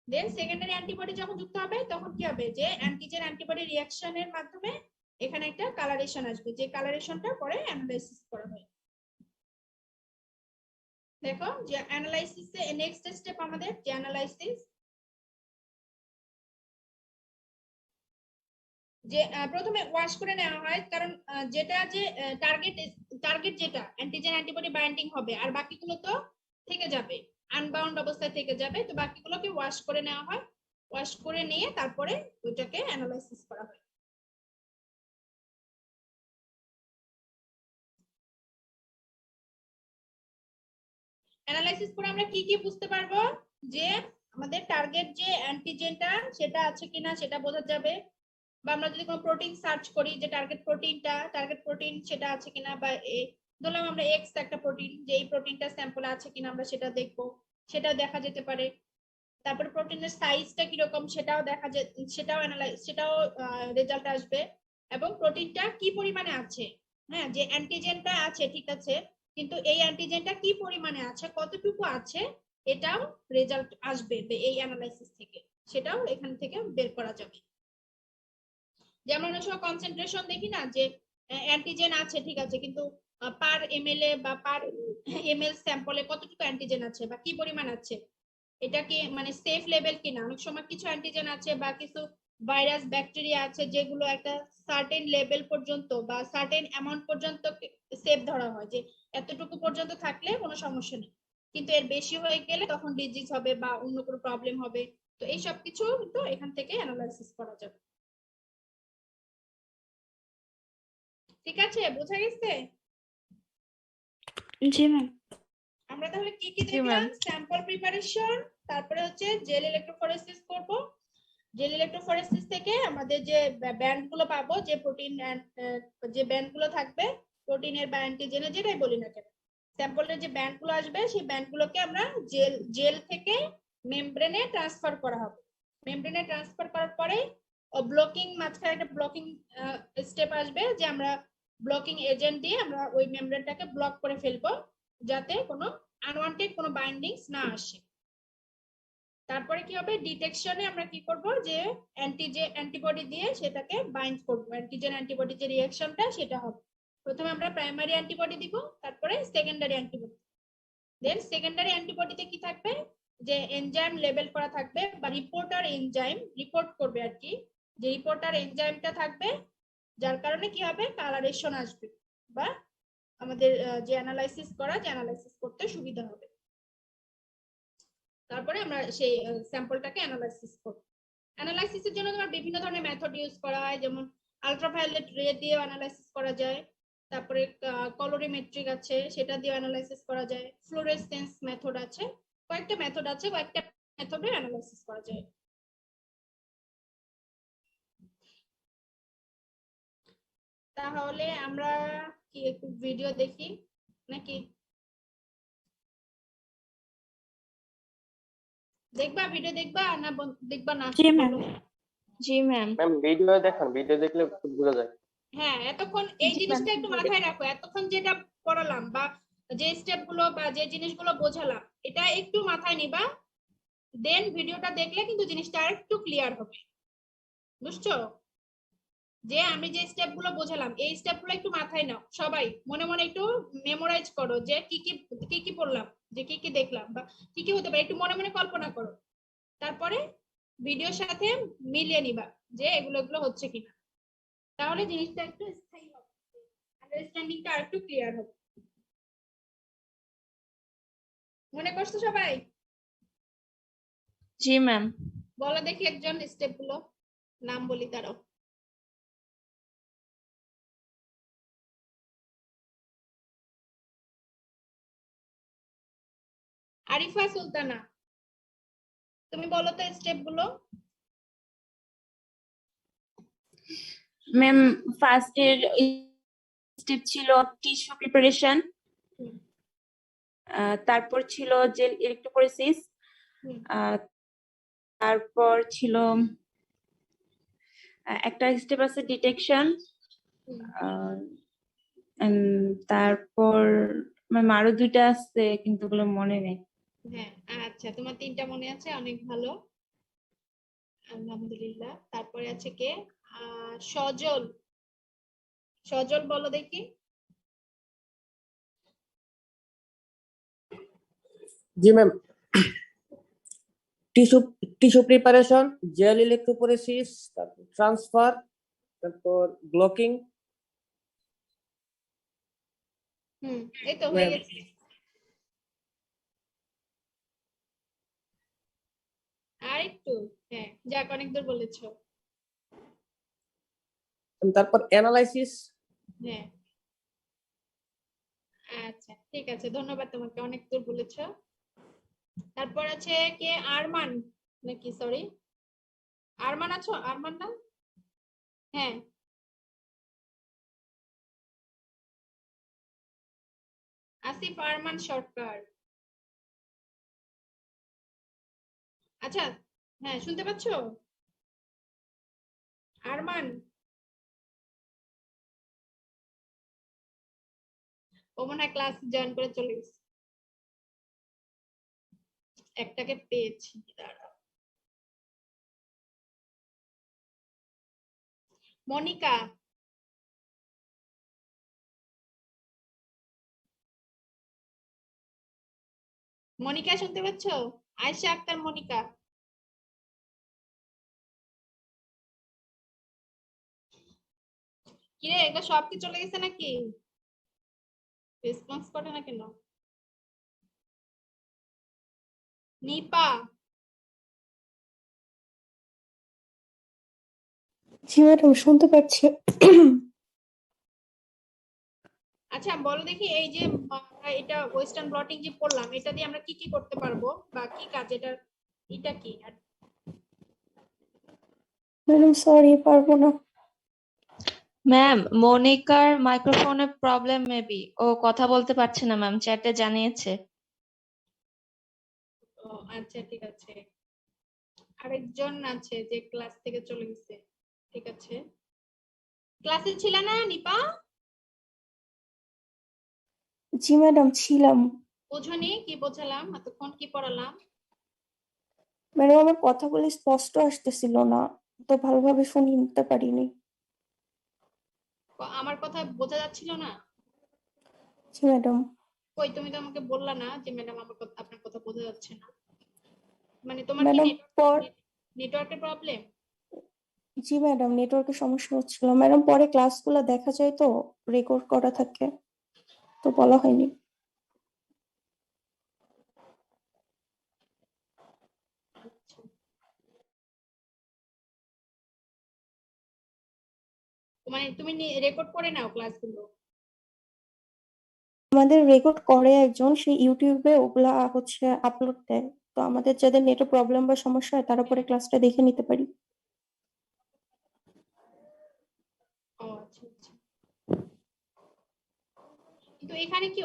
দেন সেকেন্ডারি অ্যান্টিবডি যখন যুক্ত হবে তখন কি হবে, যে অ্যান্টিজেন অ্যান্টিবডি রিঅ্যাকশনের মাধ্যমে এখানে একটা কালারেশন আসবে, যে কালারেশনটা পরে অ্যানালাইসিস করা হয়। দেখো যে অ্যানালাইসিসে নেক্সট স্টেপ আমাদের যে অ্যানালাইসিস, যে প্রথমে ওয়াশ করে নেওয়া হয়, কারণ যেটা যে টার্গেট যেটা অ্যান্টিজেন অ্যান্টিবডি বাইন্ডিং হবে, আর বাকিগুলো তো থেকে যাবে, আনবাউন্ড অবস্থায় থেকে যাবে, তো বাকিগুলোকে ওয়াশ করে নেওয়া হয়। ওয়াশ করে নিয়ে তারপরে ওইটাকে অ্যানালাইসিস করা হয়। অ্যানালাইসিস করে আমরা কি কি বুঝতে পারবো, যে আমাদের টার্গেট যে অ্যান্টিজেনটা সেটা আছে কিনা সেটা বোঝা যাবে, বা আমরা যদি কোনো প্রোটিন সার্চ করি যে টার্গেট প্রোটিন সেটা আছে কিনা, বা ধরলাম আমরা এক্স একটা প্রোটিন, যে এই প্রোটিনটা স্যাম্পলে আছে কিনা আমরা সেটা দেখবো, সেটা দেখা যেতে পারে। তারপরে প্রোটিনের সাইজটা কিরকম সেটাও দেখা যায়, সেটাও রেজাল্ট আসবে। এবং প্রোটিনটা কি পরিমাণে আছে, হ্যাঁ যে অ্যান্টিজেনটা আছে ঠিক আছে, কিন্তু এই অ্যান্টিজেনটা কি পরিমাণে আছে, কতটুকু আছে, এটাও রেজাল্ট আসবে এই অ্যানালাইসিস থেকে, সেটাও এখান থেকে বের করা যাবে। যেমন অনেক সময় কনসেন্ট্রেশন দেখি না, যে অ্যান্টিজেন আছে ঠিক আছে, কিন্তু পার এমএল এ বা পার এমএল স্যাম্পলে কতটুকু অ্যান্টিজেন আছে বা কি পরিমাণ আছে, এটা কি মানে সেফ লেভেল কিনা। অনেক সময় কিছু অ্যান্টিজেন আছে বা কিছু ভাইরাস ব্যাকটেরিয়া আছে যেগুলো একটা সার্টেন লেভেল পর্যন্ত বা সার্টেন অ্যামাউন্ট পর্যন্ত সেফ ধরা হয়, যে এতটুকু পর্যন্ত থাকলে কোনো সমস্যা নেই, কিন্তু এর বেশি হয়ে গেলে তখন ডিজিজ হবে বা অন্য কোনো প্রবলেম হবে। তো এই সব কিছু তো এখান থেকে অ্যানালাইসিস করা যাবে। ঠিক আছে, বোঝা গেছে? জি ম্যাম। আমরা তাহলে কি কি জি, দেখলাম? ma'am. স্যাম্পল প্রিপারেশন, তারপরে হচ্ছে জেল ইলেক্ট্রোফোরেসিস করব। জেল ইলেক্ট্রোফোরেসিস থেকে আমাদের যে ব্যান্ড গুলো পাবো, যে প্রোটিন যে ব্যান্ড গুলো থাকবে, প্রোটিনের বা অ্যান্টিজেনের যেটাই বলি না কেন, স্যাম্পলের যে ব্যান্ড গুলো আসবে সেই ব্যান্ড গুলোকে আমরা জেল থেকে মেমব্রেনে ট্রান্সফার করা হবে। মেমব্রেনে ট্রান্সফার করার পরে ব্লকিং, মাঝখানে একটা ব্লকিং স্টেপ আসবে, যে আমরা ব্লকিং এজেন্ট দিয়ে আমরা ওই মেমব্রেনটাকে ব্লক করে ফেলবো, যাতে কোনো আনওয়ান্টেড কোনো বাইন্ডিংস না আসে। তারপরে কি হবে, ডিটেকশনে আমরা কি করব, যে অ্যান্টিবডি দিয়ে সেটাকে বাইন্ড করব, অ্যান্টিজেন অ্যান্টিবডি যে রিঅ্যাকশনটা সেটা হবে। প্রথমে আমরা প্রাইমারি অ্যান্টিবডি দিব, তারপরে সেকেন্ডারি অ্যান্টিবডি। দেন সেকেন্ডারি অ্যান্টিবডিতে কি থাকবে, যে এনজাইম লেবেল করা থাকবে, বা রিপোর্টার এনজাইম রিপোর্ট করবে আর কি, যে রিপোর্টার এনজাইমটা থাকবে, যার কারণে কি হবে, কালারেশন আসবে, বা আমাদের যে অ্যানালাইসিস করা, যে অ্যানালাইসিস করতে সুবিধা হবে। তারপরে আমরা সেই স্যাম্পলটাকে অ্যানালাইসিস করব। অ্যানালাইসিসের জন্য তোমার বিভিন্ন ধরনের মেথড ইউজ করা হয়, যেমন আলট্রাভায়োলেট রে দিয়ে অ্যানালাইসিস করা যায়, তারপরে কলোরিমেট্রিক আছে, সেটা দিয়ে অ্যানালাইসিস করা যায়, ফ্লোরেসেন্স মেথড আছে, কয়েকটা মেথড আছে, কয়েকটা মেথডে অ্যানালাইসিস করা যায়। তাহলে আমরা কি একটু ভিডিও দেখি নাকি? দেখবা, ভিডিও দেখবা না দেখবা না? জি ম্যাম। বলো। জি, ma'am. ম্যাম ভিডিও দেখান, ভিডিও দেখলে বোঝা যায়। হ্যাঁ, এতক্ষণ এই জি, জিনিসটা ma'am. একটু মাথায় রাখো, এতক্ষণ যেটা পড়ালাম বা যে স্টেপ গুলো বা যে জিনিসগুলো বোঝালাম, এটা একটু মাথায় নিবা, দেন ভিডিওটা দেখলে কিন্তু জিনিসটা আরেকটু ক্লিয়ার হবে। বুঝছো? যে আমি যে স্টেপ গুলো বোঝালাম, এই স্টেপ গুলো একটু মাথায় নাও, সবাই মনে মনে একটু মেমোরাইজ করো, যে কি কি পড়লাম, যে কি কি দেখলাম, বা কি কি হতে পারে, একটু মনে মনে কল্পনা করো। তারপরে ভিডিওর সাথে মিলিয়ে নিবা যে এগুলো এগুলো হচ্ছে কিনা, তাহলে জিনিসটা একটু স্থায়ী হবে, আন্ডারস্ট্যান্ডিংটা আরেকটু ক্লিয়ার হবে। মনে করছো সবাই? জি, ma'am. বলো দেখি একজন স্টেপ গুলো, নাম বলি তারও। আরিফা সুলতানা, তুমি বলো তো স্টেপ গুলো। ম্যাম ফার্স্ট এর স্টেপ ছিল টিস্যু প্রিপারেশন, হুম, তারপর ছিল জেল ইলেক্ট্রোফোরেসিস, হুম, তারপর ছিল একটা স্টেপ আছে ডিটেকশন, হুম। তারপর ম্যাম আরো দুইটা আছে কিন্তু ওগুলো মনে নেই। হ্যাঁ, আচ্ছা, তোমার তিনটা মনে আছে, অনেক ভালো, আলহামদুলিল্লাহ। তারপরে আছে কে? সজল, সজল বলো দেখি। জি ma'am, tissue tissue preparation, gel electrophoresis, তারপর ট্রান্সফার, তারপর ব্লকিং। এই তো হয়ে ম্যাম গেছে। আর একটু, হ্যাঁ, যাক, অনেক দূর বলেছো। তারপর অ্যানালাইসিস। হ্যাঁ, আচ্ছা, ঠিক আছে, ধন্যবাদ তোমাকে, অনেক দূর বলেছো। তারপর আছে কে? আরমান নাকি, সরি, আরমান আছো? আরমান না? হ্যাঁ, আসিফ আরমান সরকার। আচ্ছা, হ্যাঁ, শুনতে পাচ্ছো? আরমান, ও মনে হয় ক্লাস জয়েন করে চলে গেছে। একটাকে পেয়েছি, দাঁড়াও। মনিকা, মনিকা শুনতে পাচ্ছো? আয়শা আক্তার মনিকা। কিরে, এগুলো সব কি চলে গেছে নাকি? রেসপন্স করে না কেন? নিপা, জি ম্যাডাম, শুনতে পাচ্ছি। আচ্ছা বলো দেখি, এই যে আমরা এটা ওয়েস্টার্ন ব্লটিং যে পড়লাম, এটা দিয়ে আমরা কি কি করতে পারবো বা কি কাজ, এটা কি? ম্যাডাম সরি, পারবো না। ম্যাম, মনিকার মাইক্রোফোনে প্রবলেম মেবি, ও কথা বলতে পারছে না ম্যাম, চ্যাটে জানিয়েছে। ও আচ্ছা ঠিক আছে, আরেকজন আছে যে ক্লাস থেকে চলে গেছে। ঠিক আছে, ক্লাসে ছিল না নিপা? জি ম্যাডাম ছিলাম। বুঝনি কি বোঝালাম, এতক্ষণ কি পড়ালাম? ম্যাডাম আমার কথাগুলো স্পষ্ট আসতেছিল না, তো ভালোভাবে শুনতে পারিনি। আমার কথা বোঝা যাচ্ছিল না? জি ম্যাডাম। কই, তুমি তো আমাকে বললা না যে ম্যাডাম আমার কথা, আপনার কথা বোঝা যাচ্ছে না। মানে তোমার কি ম্যাডাম পর নেটওয়ার্কের প্রবলেম? জি ম্যাডাম, নেটওয়ার্কের সমস্যা হচ্ছিল ম্যাডাম, পরে ক্লাসগুলো দেখা যায় তো, রেকর্ড করা থাকে, তো বলা হয়নি। মানে তুমি রেকর্ড করে নাও ক্লাসগুলো? আমাদের রেকর্ড করে একজন, সেই ইউটিউবে ওগুলা হচ্ছে আপলোড দেয়, তো আমাদের যাদের নেটের প্রবলেম বা সমস্যা হয় তারা পরে ক্লাসটা দেখে নিতে পারি। ও আচ্ছা আচ্ছা। কিন্তু এখানে কি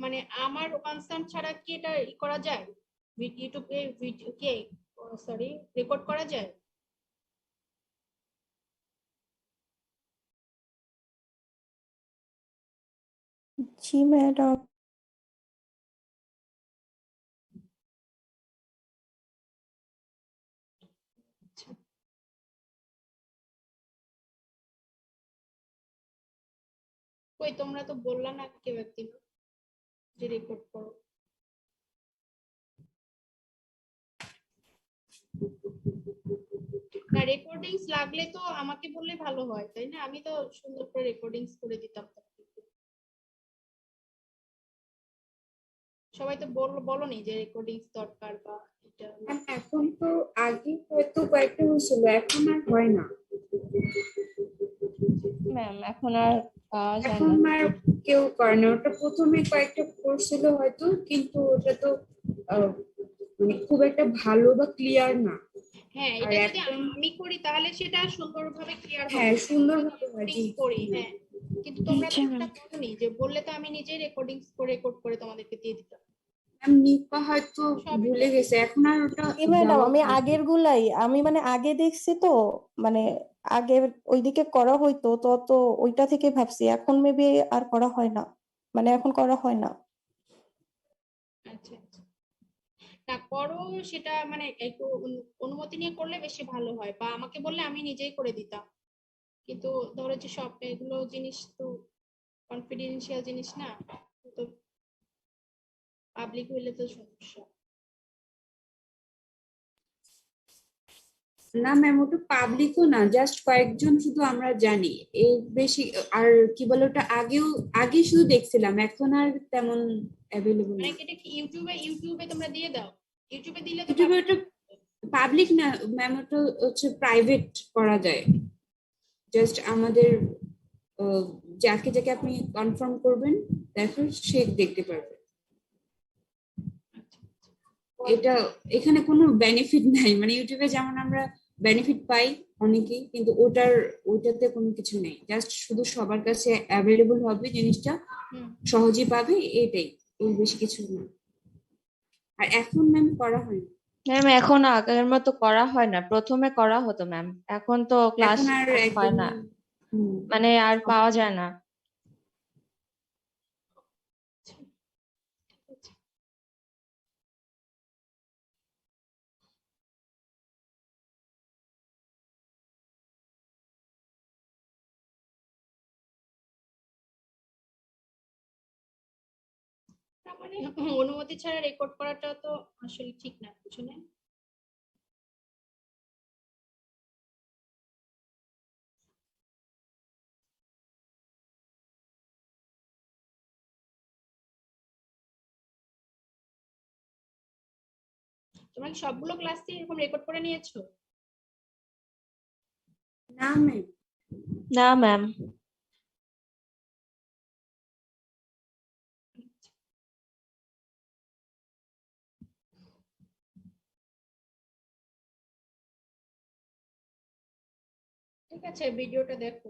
মানে আমার কনসার্ন ছাড়া কি এটা করা যায়? ইউটিউবে ভিডিও কে, সরি, রেকর্ড করা যায়? জি ম্যাডাম। কই, তোমরা তো বললা না কেউ একদিন যে রেকর্ড করো। না, রেকর্ডিংস লাগলে তো আমাকে বললে ভালো হয়, তাই না? আমি তো সুন্দর করে রেকর্ডিংস করে দিতাম তোমাদেরকে। সবাই তো বলোনি যে রেকর্ডিংস দরকার বা এটা। ম্যাম, এখন তো আগে হয়তো কয়েকটা হয়েছিল, এখন আর হয় না। ম্যাম এখন আর পাওয়া যায় এখন না। আর কেউ করে না। ওটা প্রথমে কয়েকটা করছিল হয়তো, কিন্তু ওটা তো আহ, মানে খুব একটা ভালো বা ক্লিয়ার না। হ্যাঁ, আর এটা যদি এখন আমি করি তাহলে সেটা সুন্দরভাবে ক্লিয়ার হবে। হ্যাঁ, সুন্দরভাবে হয়। জি রেকর্ডিংস করি, হ্যাঁ, কিন্তু তোমরা তো জি সেটা ম্যাম। করোনি, যে বললে তো আমি নিজেই রেকর্ডিংস করে রেকর্ড করে তোমাদেরকে দিয়ে দিতাম। ম্যাম, নিপা হয়তো সবই ভুলে গেছে, এখন আর ওটা জি ম্যাডাম, দেওয়া আমি হয় না। আগের গুলাই, আমি মানে আগে দেখছি তো, মানে আগে ওইদিকে করা হইতো তো, তো ওইটা থেকে ভাবছি, এখন মেবি আর করা হয় না, মানে এখন করা হয় না। আচ্ছা আচ্ছা, না করো, সেটা মানে একটু অনুমতি নিয়ে করলে বেশি ভালো হয়, বা আমাকে বললে আমি নিজেই করে দিতাম। কিন্তু ধরো যে সব এগুলো জিনিস তো কনফিডেন্সিয়াল জিনিস না, তো পাবলিক হইলে তো সমস্যা। না ম্যাম, ওটা পাবলিকও না, জাস্ট কয়েকজন শুধু আমরা জানি। এর বেশি আর কি বলে, ওটা আগে শুধু দেখছিলাম, এখন আর তেমন অ্যাভেলেবল মানে না। এটা কি ইউটিউবে তোমরা দিয়ে দাও? ইউটিউবে দিলে তো ইউটিউবে public। ওটা পাবলিক না ম্যাম, ওটা হচ্ছে প্রাইভেট করা যায়। জাস্ট আমাদের যাকে যাকে আপনি কনফার্ম করবেন, তারপর সে দেখতে পারবে। এটা এখানে কোনো বেনিফিট নাই, মানে ইউটিউবে যেমন আমরা বেনিফিট পাই অনেকেই, কিন্তু ওটাতে কোনো কিছু নেই, জাস্ট শুধু সবার কাছে অ্যাভেলেবল হবে জিনিসটা, হুম। সহজে পাবে, এটাই, এর বেশি কিছু না। আর এখন ম্যাম করা হয় না। ম্যাম এখন আগের মতো করা হয় না, প্রথমে করা হতো ম্যাম, এখন তো ক্লাস এখন আর হয় না, একদমই মানে আর পাওয়া যায় না। তার মানে অনুমতি ছাড়া রেকর্ড করাটা তো আসলে ঠিক না, বুঝলে? তোমরা কি সবগুলো ক্লাসে এরকম রেকর্ড করে নিয়েছো? না ম্যাম। না ম্যাম। ঠিক আছে ভিডিওটা দেখো